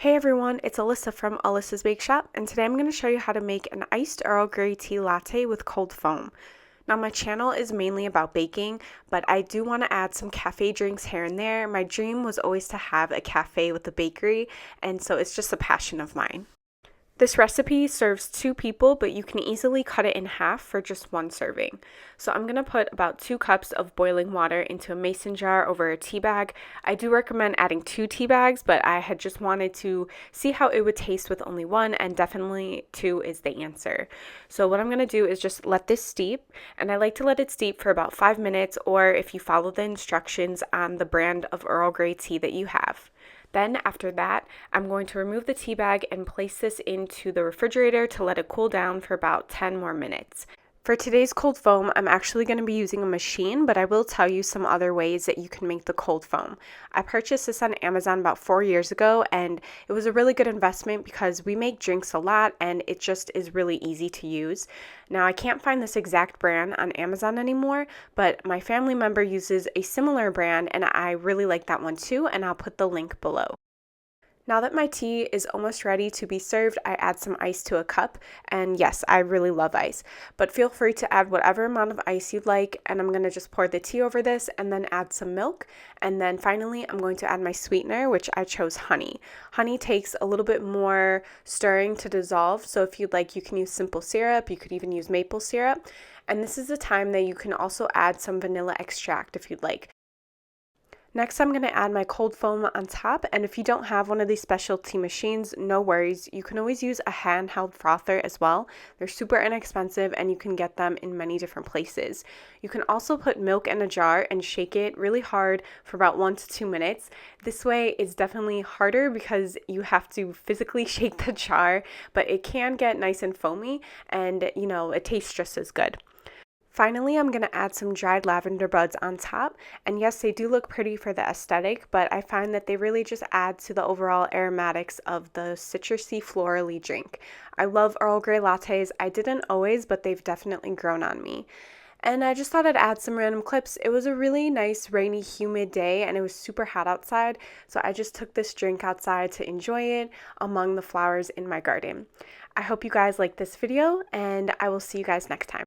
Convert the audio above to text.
Hey everyone, it's Alyssa from Alyssa's Bake Shop, and today I'm going to show you how to make an iced Earl Grey tea latte with cold foam. Now my channel is mainly about baking, but I do want to add some cafe drinks here and there. My dream was always to have a cafe with a bakery, and so it's just a passion of mine. This recipe serves 2 people, but you can easily cut it in half for just 1 serving. So I'm going to put about 2 cups of boiling water into a mason jar over a tea bag. I do recommend adding 2 tea bags, but I had just wanted to see how it would taste with only 1, and definitely 2 is the answer. So what I'm going to do is just let this steep, and I like to let it steep for about 5 minutes, or if you follow the instructions on the brand of Earl Grey tea that you have. Then after that, I'm going to remove the tea bag and place this into the refrigerator to let it cool down for about 10 more minutes. For today's cold foam, I'm actually going to be using a machine, but I will tell you some other ways that you can make the cold foam. I purchased this on Amazon about 4 years ago, and it was a really good investment because we make drinks a lot and it just is really easy to use. Now, I can't find this exact brand on Amazon anymore, but my family member uses a similar brand and I really like that one too, and I'll put the link below. Now that my tea is almost ready to be served, I add some ice to a cup, and yes, I really love ice, but feel free to add whatever amount of ice you'd like, and I'm going to just pour the tea over this and then add some milk, and then finally I'm going to add my sweetener, which I chose honey. Honey takes a little bit more stirring to dissolve, so if you'd like you can use simple syrup, you could even use maple syrup, and this is the time that you can also add some vanilla extract if you'd like. Next, I'm going to add my cold foam on top, and if you don't have one of these specialty machines, no worries. You can always use a handheld frother as well. They're super inexpensive and you can get them in many different places. You can also put milk in a jar and shake it really hard for about 1 to 2 minutes. This way is definitely harder because you have to physically shake the jar, but it can get nice and foamy and it tastes just as good. Finally, I'm going to add some dried lavender buds on top, and yes, they do look pretty for the aesthetic, but I find that they really just add to the overall aromatics of the citrusy florally drink. I love Earl Grey lattes. I didn't always, but they've definitely grown on me. And I just thought I'd add some random clips. It was a really nice, rainy, humid day, and it was super hot outside, so I just took this drink outside to enjoy it among the flowers in my garden. I hope you guys like this video, and I will see you guys next time.